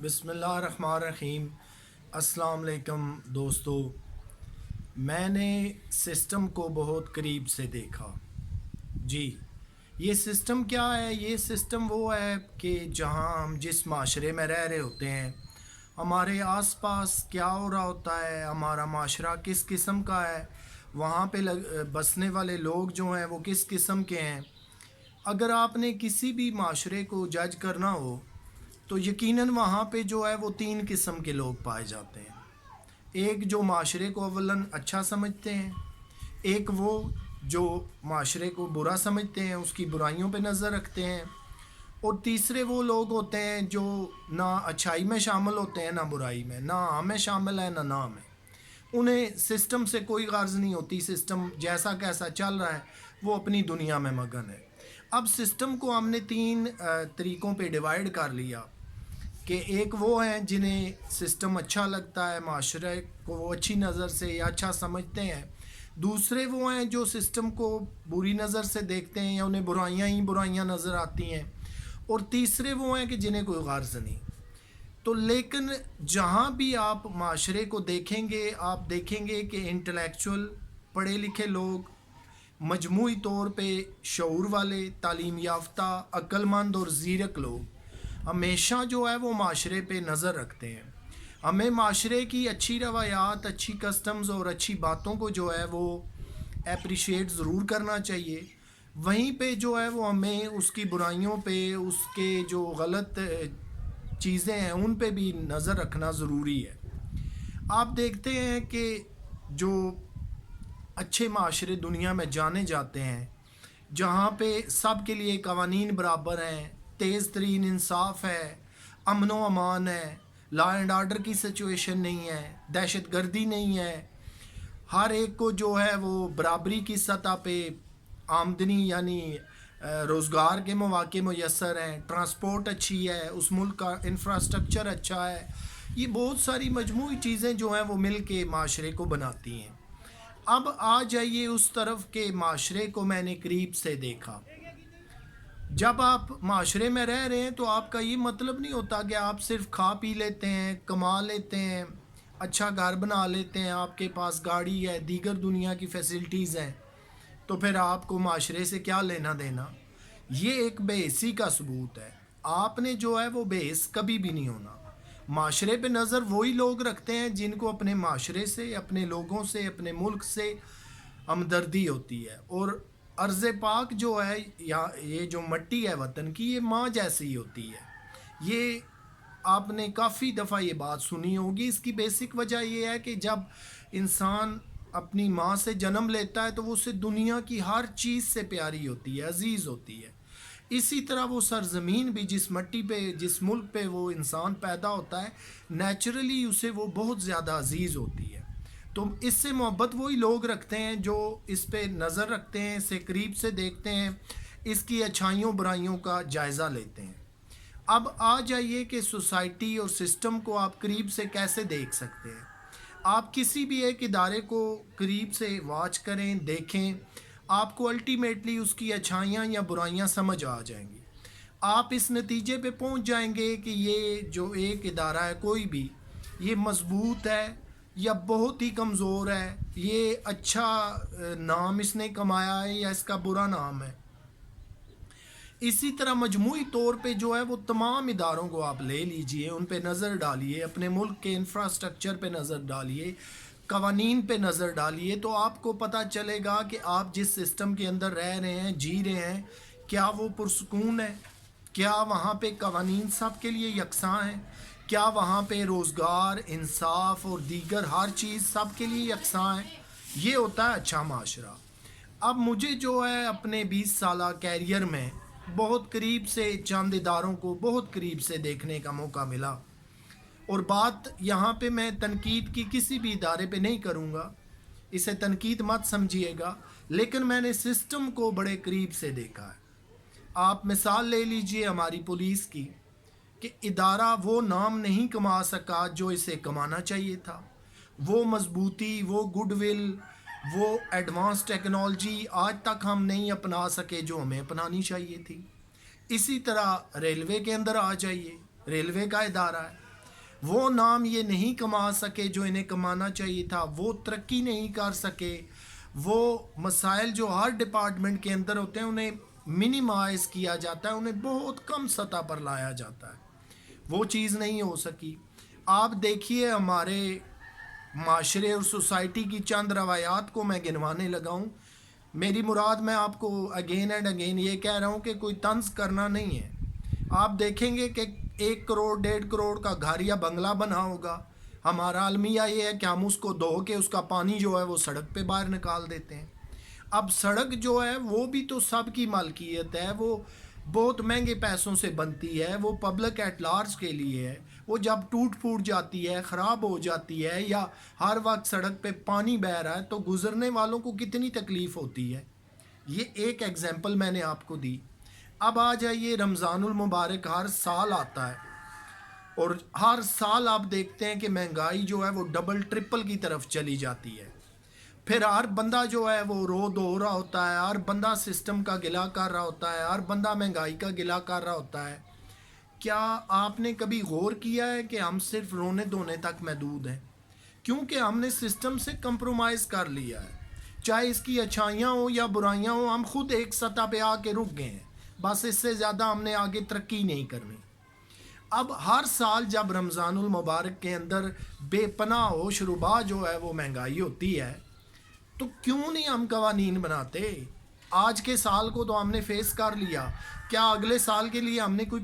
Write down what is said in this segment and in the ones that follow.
بسم اللہ الرحمن الرحیم۔ السلام علیکم دوستو، میں نے سسٹم کو بہت قریب سے دیکھا جی۔ یہ سسٹم کیا ہے؟ یہ سسٹم وہ ہے کہ جہاں ہم جس معاشرے میں رہ رہے ہوتے ہیں، ہمارے آس پاس کیا ہو رہا ہوتا ہے، ہمارا معاشرہ کس قسم کا ہے، وہاں پہ بسنے والے لوگ جو ہیں وہ کس قسم کے ہیں۔ اگر آپ نے کسی بھی معاشرے کو جج کرنا ہو تو یقیناً وہاں پہ جو ہے وہ تین قسم کے لوگ پائے جاتے ہیں۔ ایک جو معاشرے کو اولاً اچھا سمجھتے ہیں، ایک وہ جو معاشرے کو برا سمجھتے ہیں، اس کی برائیوں پہ نظر رکھتے ہیں، اور تیسرے وہ لوگ ہوتے ہیں جو نہ اچھائی میں شامل ہوتے ہیں نہ برائی میں، نہ ہاں میں شامل ہے نہ نہ میں۔ انہیں سسٹم سے کوئی غرض نہیں ہوتی، سسٹم جیسا کیسا چل رہا ہے وہ اپنی دنیا میں مگن ہے۔ اب سسٹم کو ہم نے تین طریقوں پہ ڈیوائیڈ کر لیا کہ ایک وہ ہیں جنہیں سسٹم اچھا لگتا ہے، معاشرے کو وہ اچھی نظر سے یا اچھا سمجھتے ہیں۔ دوسرے وہ ہیں جو سسٹم کو بری نظر سے دیکھتے ہیں یا انہیں برائیاں ہی برائیاں نظر آتی ہیں۔ اور تیسرے وہ ہیں کہ جنہیں کوئی غرض نہیں۔ تو لیکن جہاں بھی آپ معاشرے کو دیکھیں گے، آپ دیکھیں گے کہ انٹلیکچول پڑھے لکھے لوگ، مجموعی طور پہ شعور والے، تعلیم یافتہ، عقل مند اور زیرک لوگ ہمیشہ جو ہے وہ معاشرے پہ نظر رکھتے ہیں۔ ہمیں معاشرے کی اچھی روایات، اچھی کسٹمز اور اچھی باتوں کو جو ہے وہ اپریشیٹ ضرور کرنا چاہیے۔ وہیں پہ جو ہے وہ ہمیں اس کی برائیوں پہ، اس کے جو غلط چیزیں ہیں ان پہ بھی نظر رکھنا ضروری ہے۔ آپ دیکھتے ہیں کہ جو اچھے معاشرے دنیا میں جانے جاتے ہیں، جہاں پہ سب کے لیے قوانین برابر ہیں، تیز ترین انصاف ہے، امن و امان ہے، لا اینڈ آرڈر کی سچویشن نہیں ہے، دہشت گردی نہیں ہے، ہر ایک کو جو ہے وہ برابری کی سطح پہ آمدنی یعنی روزگار کے مواقع میسر ہیں، ٹرانسپورٹ اچھی ہے، اس ملک کا انفراسٹرکچر اچھا ہے، یہ بہت ساری مجموعی چیزیں جو ہیں وہ مل کے معاشرے کو بناتی ہیں۔ اب آ جائیے اس طرف کہ معاشرے کو میں نے قریب سے دیکھا۔ جب آپ معاشرے میں رہ رہے ہیں تو آپ کا یہ مطلب نہیں ہوتا کہ آپ صرف کھا پی لیتے ہیں، کما لیتے ہیں، اچھا گھر بنا لیتے ہیں، آپ کے پاس گاڑی ہے، دیگر دنیا کی فیسلٹیز ہیں، تو پھر آپ کو معاشرے سے کیا لینا دینا؟ یہ ایک بے حسی کا ثبوت ہے۔ آپ نے جو ہے وہ بے حس کبھی بھی نہیں ہونا۔ معاشرے پہ نظر وہی لوگ رکھتے ہیں جن کو اپنے معاشرے سے، اپنے لوگوں سے، اپنے ملک سے ہمدردی ہوتی ہے۔ اور ارض پاک جو ہے یا یہ جو مٹی ہے وطن کی، یہ ماں جیسی ہوتی ہے۔ یہ آپ نے کافی دفعہ یہ بات سنی ہوگی۔ اس کی بیسک وجہ یہ ہے کہ جب انسان اپنی ماں سے جنم لیتا ہے تو وہ اسے دنیا کی ہر چیز سے پیاری ہوتی ہے، عزیز ہوتی ہے۔ اسی طرح وہ سرزمین بھی، جس مٹی پہ، جس ملک پہ وہ انسان پیدا ہوتا ہے، نیچرلی اسے وہ بہت زیادہ عزیز ہوتی ہے۔ تو اس سے محبت وہی لوگ رکھتے ہیں جو اس پہ نظر رکھتے ہیں، اسے قریب سے دیکھتے ہیں، اس کی اچھائیوں برائیوں کا جائزہ لیتے ہیں۔ اب آ جائیے کہ سوسائٹی اور سسٹم کو آپ قریب سے کیسے دیکھ سکتے ہیں۔ آپ کسی بھی ایک ادارے کو قریب سے واچ کریں، دیکھیں، آپ کو الٹیمیٹلی اس کی اچھائیاں یا برائیاں سمجھ آ جائیں گی۔ آپ اس نتیجے پہ پہنچ جائیں گے کہ یہ جو ایک ادارہ ہے کوئی بھی، یہ مضبوط ہے یا بہت ہی کمزور ہے، یہ اچھا نام اس نے کمایا ہے یا اس کا برا نام ہے۔ اسی طرح مجموعی طور پہ جو ہے وہ تمام اداروں کو آپ لے لیجئے، ان پہ نظر ڈالیے، اپنے ملک کے انفراسٹرکچر پہ نظر ڈالیے، قوانین پہ نظر ڈالیے، تو آپ کو پتہ چلے گا کہ آپ جس سسٹم کے اندر رہ رہے ہیں، جی رہے ہیں، کیا وہ پرسکون ہے؟ کیا وہاں پہ قوانین سب کے لیے یکساں ہیں؟ کیا وہاں پہ روزگار، انصاف اور دیگر ہر چیز سب کے لیے یکساں ہے؟ یہ ہوتا ہے اچھا معاشرہ۔ اب مجھے جو ہے اپنے 20 سالہ کیریئر میں بہت قریب سے چند اداروں کو بہت قریب سے دیکھنے کا موقع ملا، اور بات یہاں پہ میں تنقید کی کسی بھی ادارے پہ نہیں کروں گا، اسے تنقید مت سمجھیے گا، لیکن میں نے سسٹم کو بڑے قریب سے دیکھا ہے۔ آپ مثال لے لیجئے ہماری پولیس کی، کہ ادارہ وہ نام نہیں کما سکا جو اسے کمانا چاہیے تھا، وہ مضبوطی، وہ گڈ ول، وہ ایڈوانس ٹیکنالوجی آج تک ہم نہیں اپنا سکے جو ہمیں اپنانی چاہیے تھی۔ اسی طرح ریلوے کے اندر آ جائیے، ریلوے کا ادارہ ہے، وہ نام یہ نہیں کما سکے جو انہیں کمانا چاہیے تھا، وہ ترقی نہیں کر سکے، وہ مسائل جو ہر ڈپارٹمنٹ کے اندر ہوتے ہیں انہیں منیمائز کیا جاتا ہے، انہیں بہت کم سطح پر لایا جاتا ہے، وہ چیز نہیں ہو سکی۔ آپ دیکھیے ہمارے معاشرے اور سوسائٹی کی چند روایات کو میں گنوانے لگا ہوں۔ میری مراد میں آپ کو اگین اینڈ اگین یہ کہہ رہا ہوں کہ کوئی طنز کرنا نہیں ہے۔ آپ دیکھیں گے کہ 1 کروڑ 1.5 کروڑ کا گھر یا بنگلہ بنا ہوگا، ہمارا المیہ یہ ہے کہ ہم اس کو دھو کے اس کا پانی جو ہے وہ سڑک پہ باہر نکال دیتے ہیں۔ اب سڑک جو ہے وہ بھی تو سب کی ملکیت ہے، وہ بہت مہنگے پیسوں سے بنتی ہے، وہ پبلک ایٹ لارج کے لیے ہے۔ وہ جب ٹوٹ پھوٹ جاتی ہے، خراب ہو جاتی ہے، یا ہر وقت سڑک پہ پانی بہہ رہا ہے تو گزرنے والوں کو کتنی تکلیف ہوتی ہے۔ یہ ایک ایگزامپل میں نے آپ کو دی۔ اب آ جائیے، رمضان المبارک ہر سال آتا ہے اور ہر سال آپ دیکھتے ہیں کہ مہنگائی جو ہے وہ ڈبل ٹرپل کی طرف چلی جاتی ہے۔ پھر ہر بندہ جو ہے وہ رو دو رہا ہوتا ہے، ہر بندہ سسٹم کا گلہ کر رہا ہوتا ہے، ہر بندہ مہنگائی کا گلہ کر رہا ہوتا ہے۔ کیا آپ نے کبھی غور کیا ہے کہ ہم صرف رونے دھونے تک محدود ہیں؟ کیونکہ ہم نے سسٹم سے کمپرومائز کر لیا ہے، چاہے اس کی اچھائیاں ہوں یا برائیاں ہوں، ہم خود ایک سطح پہ آ کے رک گئے ہیں، بس اس سے زیادہ ہم نے آگے ترقی نہیں کرنی۔ اب ہر سال جب رمضان المبارک کے اندر بے پناہ ہوش ربا جو ہے وہ مہنگائی ہوتی ہے، تو کیوں نہیں ہم قوانین بناتے؟ آج کے سال کو تو ہم نے فیس کر لیا، کیا اگلے سال کے لیے ہم نے کوئی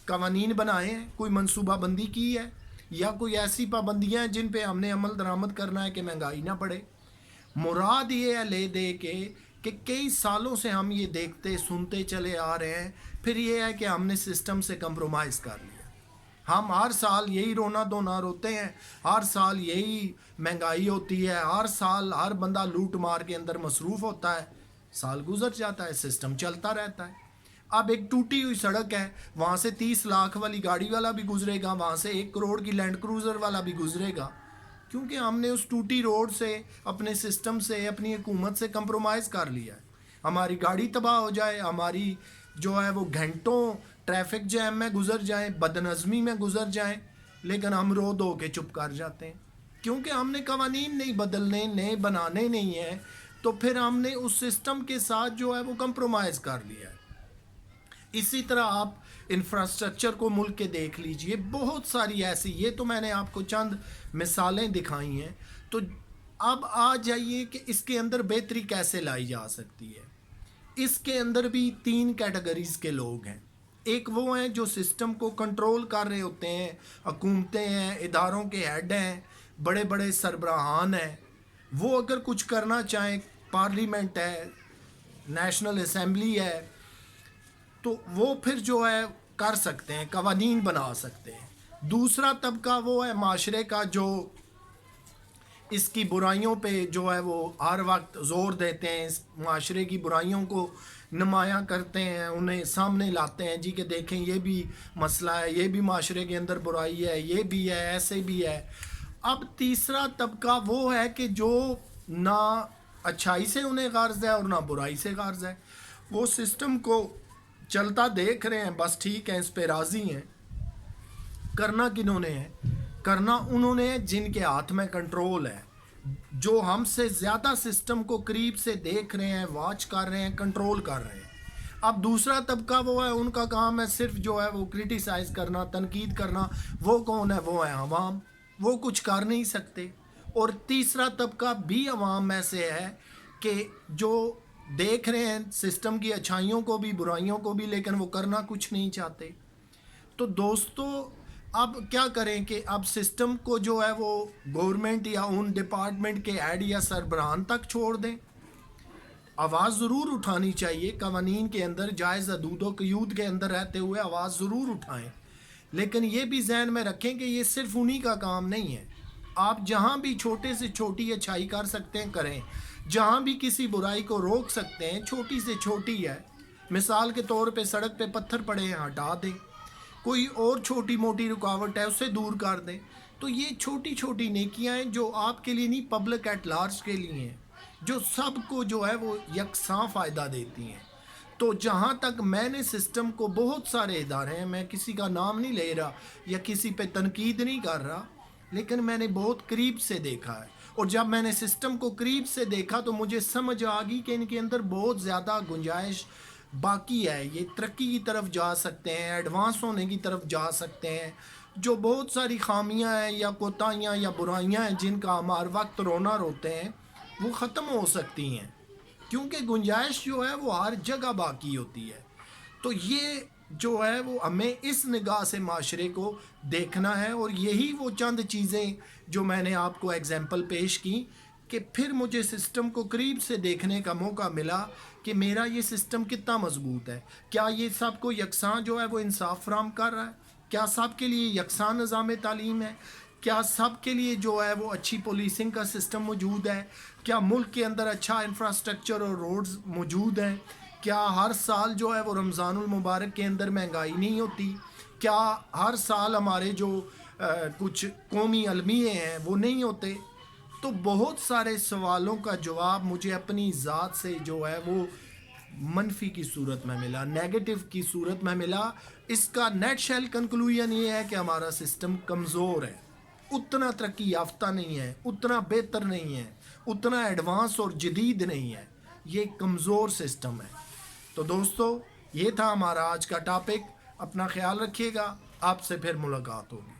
قوانین بنائے ہیں، کوئی منصوبہ بندی کی ہے، یا کوئی ایسی پابندیاں ہیں جن پہ ہم نے عمل درآمد کرنا ہے کہ مہنگائی نہ بڑھے؟ مراد یہ ہے لے دے کے کہ کئی سالوں سے ہم یہ دیکھتے سنتے چلے آ رہے ہیں، پھر یہ ہے کہ ہم نے سسٹم سے کمپرومائز کر لیا۔ ہم ہر سال یہی رونا دھونا روتے ہیں، ہر سال یہی مہنگائی ہوتی ہے، ہر سال ہر بندہ لوٹ مار کے اندر مصروف ہوتا ہے، سال گزر جاتا ہے، سسٹم چلتا رہتا ہے۔ اب ایک ٹوٹی ہوئی سڑک ہے، وہاں سے 30 لاکھ والی گاڑی والا بھی گزرے گا، وہاں سے 1 کروڑ کی لینڈ کروزر والا بھی گزرے گا، کیونکہ ہم نے اس ٹوٹی روڈ سے، اپنے سسٹم سے، اپنی حکومت سے کمپرومائز کر لیا ہے۔ ہماری گاڑی تباہ ہو جائے، ہماری جو ہے وہ گھنٹوں ٹریفک جیم میں گزر جائیں، بدنظمی میں گزر جائیں، لیکن ہم رو دو کے چپ کر جاتے ہیں، کیونکہ ہم نے قوانین نہیں بدلنے، نئے بنانے نہیں ہیں، تو پھر ہم نے اس سسٹم کے ساتھ جو ہے وہ کمپرومائز کر لیا ہے۔ اسی طرح آپ انفراسٹرکچر کو ملک کے دیکھ لیجئے، بہت ساری ایسی، یہ تو میں نے آپ کو چند مثالیں دکھائی ہیں، تو اب آ جائیے کہ اس کے اندر بہتری کیسے لائی جا سکتی ہے۔ اس کے اندر بھی 3 کیٹیگریز کے لوگ ہیں۔ ایک وہ ہیں جو سسٹم کو کنٹرول کر رہے ہوتے ہیں، حکومتیں ہیں، اداروں کے ہیڈ ہیں، بڑے بڑے سربراہان ہیں، وہ اگر کچھ کرنا چاہیں، پارلیمنٹ ہے، نیشنل اسمبلی ہے، تو وہ پھر جو ہے کر سکتے ہیں، قوانین بنا سکتے ہیں۔ دوسرا طبقہ وہ ہے معاشرے کا جو اس کی برائیوں پہ جو ہے وہ ہر وقت زور دیتے ہیں، اس معاشرے کی برائیوں کو نمایاں کرتے ہیں، انہیں سامنے لاتے ہیں، جی کہ دیکھیں یہ بھی مسئلہ ہے، یہ بھی معاشرے کے اندر برائی ہے، یہ بھی ہے، ایسے بھی ہے۔ اب تیسرا طبقہ وہ ہے کہ جو نہ اچھائی سے انہیں غرض ہے اور نہ برائی سے غرض ہے، وہ سسٹم کو چلتا دیکھ رہے ہیں، بس ٹھیک ہے، اس پہ راضی ہیں۔ کرنا کنہوں نے ہے؟ کرنا انہوں نے جن کے ہاتھ میں کنٹرول ہے، جو ہم سے زیادہ سسٹم کو قریب سے دیکھ رہے ہیں، واچ کر رہے ہیں، کنٹرول کر رہے ہیں۔ اب دوسرا طبقہ وہ ہے، ان کا کام ہے صرف جو ہے وہ کرٹیسائز کرنا، تنقید کرنا۔ وہ کون ہے؟ وہ ہے عوام، وہ کچھ کر نہیں سکتے۔ اور تیسرا طبقہ بھی عوام میں سے ہے کہ جو دیکھ رہے ہیں سسٹم کی اچھائیوں کو بھی برائیوں کو بھی، لیکن وہ کرنا کچھ نہیں چاہتے۔ تو دوستو اب کیا کریں کہ اب سسٹم کو جو ہے وہ گورنمنٹ یا ان ڈپارٹمنٹ کے ہیڈ یا سربراہان تک چھوڑ دیں؟ آواز ضرور اٹھانی چاہیے، قوانین کے اندر جائز حدود و قیود کے اندر رہتے ہوئے آواز ضرور اٹھائیں، لیکن یہ بھی ذہن میں رکھیں کہ یہ صرف انہی کا کام نہیں ہے۔ آپ جہاں بھی چھوٹے سے چھوٹی اچھائی کر سکتے ہیں کریں، جہاں بھی کسی برائی کو روک سکتے ہیں، چھوٹی سے چھوٹی ہے، مثال کے طور پہ سڑک پہ پتھر پڑے ہیں، ہٹا دیں، کوئی اور چھوٹی موٹی رکاوٹ ہے اسے دور کر دیں۔ تو یہ چھوٹی چھوٹی نیکیاں ہیں جو آپ کے لیے نہیں، پبلک ایٹ لارج کے لیے ہیں، جو سب کو جو ہے وہ یکساں فائدہ دیتی ہیں۔ تو جہاں تک میں نے سسٹم کو، بہت سارے ادارے ہیں، میں کسی کا نام نہیں لے رہا یا کسی پہ تنقید نہیں کر رہا، لیکن میں نے بہت قریب سے دیکھا ہے، اور جب میں نے سسٹم کو قریب سے دیکھا تو مجھے سمجھ آ گئی کہ ان کے اندر بہت زیادہ گنجائش باقی ہے، یہ ترقی کی طرف جا سکتے ہیں، ایڈوانس ہونے کی طرف جا سکتے ہیں۔ جو بہت ساری خامیاں ہیں یا کوتاہیاں یا برائیاں ہیں جن کا ہم ہر وقت رونا روتے ہیں، وہ ختم ہو سکتی ہیں، کیونکہ گنجائش جو ہے وہ ہر جگہ باقی ہوتی ہے۔ تو یہ جو ہے وہ ہمیں اس نگاہ سے معاشرے کو دیکھنا ہے، اور یہی وہ چند چیزیں جو میں نے آپ کو ایگزامپل پیش کی کہ پھر مجھے سسٹم کو قریب سے دیکھنے کا موقع ملا کہ میرا یہ سسٹم کتنا مضبوط ہے، کیا یہ سب کو یکساں جو ہے وہ انصاف فراہم کر رہا ہے، کیا سب کے لیے یکساں نظام تعلیم ہے، کیا سب کے لیے جو ہے وہ اچھی پولیسنگ کا سسٹم موجود ہے، کیا ملک کے اندر اچھا انفراسٹرکچر اور روڈز موجود ہیں، کیا ہر سال جو ہے وہ رمضان المبارک کے اندر مہنگائی نہیں ہوتی، کیا ہر سال ہمارے جو کچھ قومی المیے ہیں وہ نہیں ہوتے۔ تو بہت سارے سوالوں کا جواب مجھے اپنی ذات سے جو ہے وہ منفی کی صورت میں ملا، نیگیٹو کی صورت میں ملا۔ اس کا نیٹ شیل کنکلوژن یہ ہے کہ ہمارا سسٹم کمزور ہے، اتنا ترقی یافتہ نہیں ہے، اتنا بہتر نہیں ہے، اتنا ایڈوانس اور جدید نہیں ہے، یہ کمزور سسٹم ہے۔ تو دوستو، یہ تھا ہمارا آج کا ٹاپک، اپنا خیال رکھیے گا، آپ سے پھر ملاقات ہوگی۔